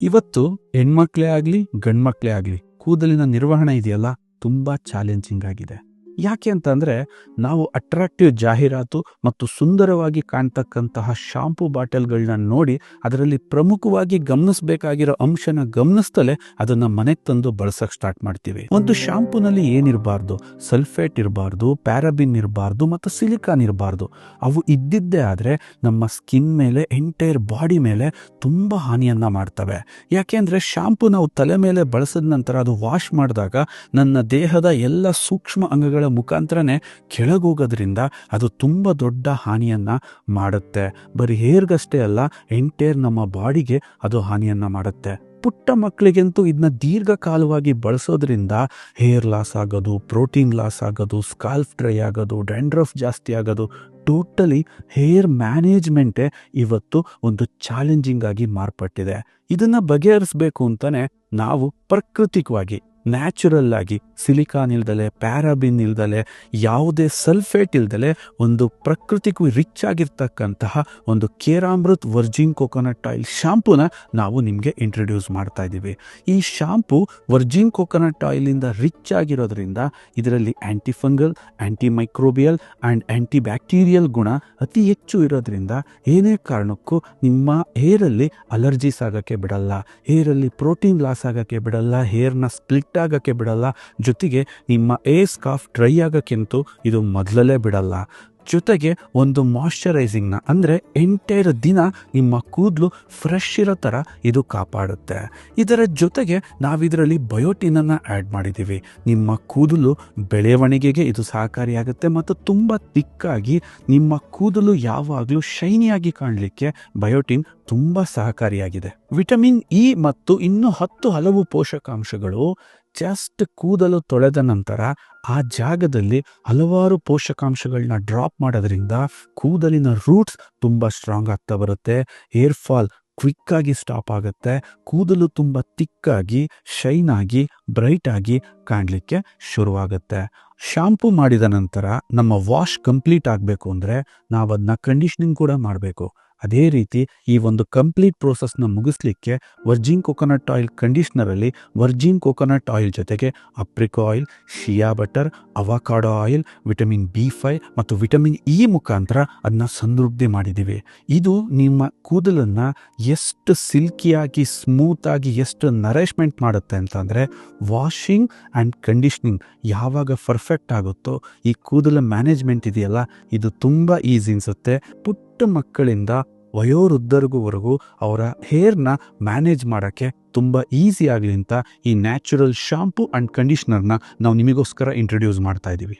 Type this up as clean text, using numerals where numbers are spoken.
ಇವತ್ತು ಹೆಣ್ಮಕ್ಳೇ ಆಗ್ಲಿ ಗಂಡ್ಮಕ್ಳೇ ಆಗ್ಲಿ ಕೂದಲಿನ ನಿರ್ವಹಣೆ ಇದೆಯಲ್ಲ ತುಂಬಾ ಚಾಲೆಂಜಿಂಗ್ ಆಗಿದೆ. ಯಾಕೆ ಅಂತಂದ್ರೆ ನಾವು ಅಟ್ರಾಕ್ಟಿವ್ ಜಾಹೀರಾತು ಮತ್ತು ಸುಂದರವಾಗಿ ಕಾಣ್ತಕ್ಕಂತಹ ಶಾಂಪೂ ಬಾಟಲ್ಗಳನ್ನ ನೋಡಿ ಅದರಲ್ಲಿ ಪ್ರಮುಖವಾಗಿ ಗಮನಿಸಬೇಕಾಗಿರೋ ಅಂಶನ ಗಮನಿಸ್ತಲೇ ಅದನ್ನ ಮನೆಗೆ ತಂದು ಬಳಸಕ್ ಸ್ಟಾರ್ಟ್ ಮಾಡ್ತೀವಿ. ಒಂದು ಶಾಂಪೂನಲ್ಲಿ ಏನಿರಬಾರ್ದು, ಸಲ್ಫೇಟ್ ಇರಬಾರ್ದು, ಪ್ಯಾರಾಬಿನ್ ಇರಬಾರ್ದು ಮತ್ತು ಸಿಲಿಕಾನ್ ಇರಬಾರ್ದು. ಅವು ಇದ್ದಿದ್ದೇ ಆದ್ರೆ ನಮ್ಮ ಸ್ಕಿನ್ ಮೇಲೆ, ಎಂಟೈರ್ ಬಾಡಿ ಮೇಲೆ ತುಂಬಾ ಹಾನಿಯನ್ನ ಮಾಡ್ತವೆ. ಯಾಕೆಂದ್ರೆ ಶಾಂಪೂ ನಾವು ತಲೆ ಮೇಲೆ ಬಳಸಿದ ನಂತರ ಅದು ವಾಶ್ ಮಾಡಿದಾಗ ನನ್ನ ದೇಹದ ಎಲ್ಲ ಸೂಕ್ಷ್ಮ ಅಂಗಗಳ ಮುಖಾಂತರನೇ ಕೆಳಗೋಗೋದ್ರಿಂದ ಅದು ತುಂಬಾ ದೊಡ್ಡ ಹಾನಿಯನ್ನ ಮಾಡುತ್ತೆ. ಬರೀ ಹೇರ್ಗಷ್ಟೇ ಅಲ್ಲ, ಎಂಟೈರ್ ನಮ್ಮ ಬಾಡಿಗೆ ಅದು ಹಾನಿಯನ್ನ ಮಾಡುತ್ತೆ. ಪುಟ್ಟ ಮಕ್ಕಳಿಗಂತೂ ಇದನ್ನ ದೀರ್ಘಕಾಲವಾಗಿ ಬಳಸೋದ್ರಿಂದ ಹೇರ್ ಲಾಸ್ ಆಗೋದು, ಪ್ರೋಟೀನ್ ಲಾಸ್ ಆಗೋದು, ಸ್ಕಾಲ್ಫ್ ಡ್ರೈ ಆಗೋದು, ಡ್ಯಾಂಡ್ರಫ್ ಜಾಸ್ತಿ ಆಗೋದು, ಟೋಟಲಿ ಹೇರ್ ಮ್ಯಾನೇಜ್ಮೆಂಟೇ ಇವತ್ತು ಒಂದು ಚಾಲೆಂಜಿಂಗ್ ಆಗಿ ಮಾರ್ಪಟ್ಟಿದೆ. ಇದನ್ನ ಬಗೆಹರಿಸಬೇಕು ಅಂತಾನೆ ನಾವು ಪ್ರಾಕೃತಿಕವಾಗಿ, ನ್ಯಾಚುರಲ್ ಆಗಿ, ಸಿಲಿಕಾನ್ ಇಲ್ದಲೆ, ಪ್ಯಾರಾಬಿನ್ ಇಲ್ದಲೆ, ಯಾವುದೇ ಸಲ್ಫೇಟ್ ಇಲ್ದಲೆ ಒಂದು ಪ್ರಕೃತಿಗೂ ರಿಚ್ ಆಗಿರ್ತಕ್ಕಂತಹ ಒಂದು ಕೇರಾಮೃತ್ ವರ್ಜಿನ್ ಕೋಕೋನಟ್ ಆಯಿಲ್ ಶಾಂಪೂನ ನಾವು ನಿಮಗೆ ಇಂಟ್ರೊಡ್ಯೂಸ್ ಮಾಡ್ತಾ ಇದ್ದೀವಿ. ಈ ಶಾಂಪೂ ವರ್ಜಿನ್ ಕೋಕೋನಟ್ ಆಯಿಲಿಂದ ರಿಚ್ ಆಗಿರೋದ್ರಿಂದ ಇದರಲ್ಲಿ antifungal, anti microbial and anti bacterial ಗುಣ ಅತಿ ಹೆಚ್ಚು ಇರೋದ್ರಿಂದ ಏನೇ ಕಾರಣಕ್ಕೂ ನಿಮ್ಮ ಹೇರಲ್ಲಿ ಅಲರ್ಜೀಸ್ ಆಗೋಕ್ಕೆ ಬಿಡಲ್ಲ, ಹೇರಲ್ಲಿ ಪ್ರೋಟೀನ್ ಲಾಸ್ ಆಗೋಕ್ಕೆ ಬಿಡಲ್ಲ, ಹೇರ್ನ ಸ್ಪ್ಲಿಟ್ ಆಗಕ್ಕೆ ಬಿಡಲ್ಲ, ಜೊತೆಗೆ ನಿಮ್ಮ ಏರ್ ಸ್ಕಾರ್ಫ್ ಡ್ರೈ ಆಗಕ್ಕೆಂತೂ ಇದು ಮೊದಲೇ ಬಿಡಲ್ಲ. ಜೊತೆಗೆ ಒಂದು ಮಾಯಶ್ಚರೈಸಿಂಗ್ನ ಅಂದರೆ ಎಂಟೈರ್ ದಿನ ನಿಮ್ಮ ಕೂದಲು ಫ್ರೆಶ್ ಇರೋ ಥರ ಇದು ಕಾಪಾಡುತ್ತೆ. ಇದರ ಜೊತೆಗೆ ನಾವಿದರಲ್ಲಿ ಬಯೋಟಿನನ್ನು ಆ್ಯಡ್ ಮಾಡಿದ್ದೀವಿ. ನಿಮ್ಮ ಕೂದಲು ಬೆಳವಣಿಗೆಗೆ ಇದು ಸಹಕಾರಿಯಾಗುತ್ತೆ ಮತ್ತು ತುಂಬ ತಿಕ್ಕಾಗಿ ನಿಮ್ಮ ಕೂದಲು ಯಾವಾಗಲೂ ಶೈನಿಯಾಗಿ ಕಾಣಲಿಕ್ಕೆ ಬಯೋಟಿನ್ ತುಂಬ ಸಹಕಾರಿಯಾಗಿದೆ. ವಿಟಮಿನ್ ಇ ಮತ್ತು ಇನ್ನೂ 10 ಹಲವು ಪೋಷಕಾಂಶಗಳು ಜಸ್ಟ್ ಕೂದಲು ತೊಳೆದ ನಂತರ ಆ ಜಾಗದಲ್ಲಿ ಹಲವಾರು ಪೋಷಕಾಂಶಗಳನ್ನ ಡ್ರಾಪ್ ಮಾಡೋದ್ರಿಂದ ಕೂದಲಿನ ರೂಟ್ಸ್ ತುಂಬ ಸ್ಟ್ರಾಂಗ್ ಆಗ್ತಾ ಬರುತ್ತೆ, ಹೇರ್ ಫಾಲ್ ಕ್ವಿಕ್ ಆಗಿ ಸ್ಟಾಪ್ ಆಗುತ್ತೆ, ಕೂದಲು ತುಂಬ ತಿಕ್ಕಾಗಿ, ಶೈನ್ ಆಗಿ, ಬ್ರೈಟ್ ಆಗಿ ಕಾಣಲಿಕ್ಕೆ ಶುರುವಾಗುತ್ತೆ. ಶಾಂಪೂ ಮಾಡಿದ ನಂತರ ನಮ್ಮ ವಾಶ್ ಕಂಪ್ಲೀಟ್ ಆಗಬೇಕು ಅಂದರೆ ನಾವು ಅದನ್ನ ಕಂಡೀಷನಿಂಗ್ ಕೂಡ ಮಾಡಬೇಕು. ಅದೇ ರೀತಿ ಈ ಒಂದು ಕಂಪ್ಲೀಟ್ ಪ್ರೋಸೆಸ್ನ ಮುಗಿಸ್ಲಿಕ್ಕೆ ವರ್ಜಿನ್ ಕೋಕೋನಟ್ ಆಯಿಲ್ ಕಂಡೀಷ್ನರಲ್ಲಿ ವರ್ಜಿನ್ ಕೋಕೋನಟ್ ಆಯಿಲ್ ಜೊತೆಗೆ apricot oil, shea butter, avocado oil, vitamin B5 ಮತ್ತು ವಿಟಮಿನ್ ಇ ಮುಖಾಂತರ ಅದನ್ನ ಸಮೃದ್ಧಿ ಮಾಡಿದ್ದೀವಿ. ಇದು ನಿಮ್ಮ ಕೂದಲನ್ನು ಎಷ್ಟು ಸಿಲ್ಕಿಯಾಗಿ, ಸ್ಮೂತಾಗಿ, ಎಷ್ಟು ನರಿಶ್ಮೆಂಟ್ ಮಾಡುತ್ತೆ ಅಂತಂದರೆ ವಾಷಿಂಗ್ ಆ್ಯಂಡ್ ಕಂಡೀಷ್ನಿಂಗ್ ಯಾವಾಗ ಪರ್ಫೆಕ್ಟ್ ಆಗುತ್ತೋ ಈ ಕೂದಲ ಮ್ಯಾನೇಜ್ಮೆಂಟ್ ಇದೆಯಲ್ಲ ಇದು ತುಂಬ ಈಸಿ ಅನಿಸುತ್ತೆ. ಪುಟ್ಟ ಮಕ್ಕಳಿಂದ ವಯೋವೃದ್ಧರಿಗೂ ಅವರ ಹೇರ್ನ ಮ್ಯಾನೇಜ್ ಮಾಡೋಕ್ಕೆ ತುಂಬ ಈಸಿ ಆಗಲಿ ಅಂತ ಈ ನ್ಯಾಚುರಲ್ ಶಾಂಪೂ ಆ್ಯಂಡ್ ಕಂಡೀಷ್ನರ್ನ ನಾವು ನಿಮಗೋಸ್ಕರ ಇಂಟ್ರೊಡ್ಯೂಸ್ ಮಾಡ್ತಾ ಇದ್ದೀವಿ.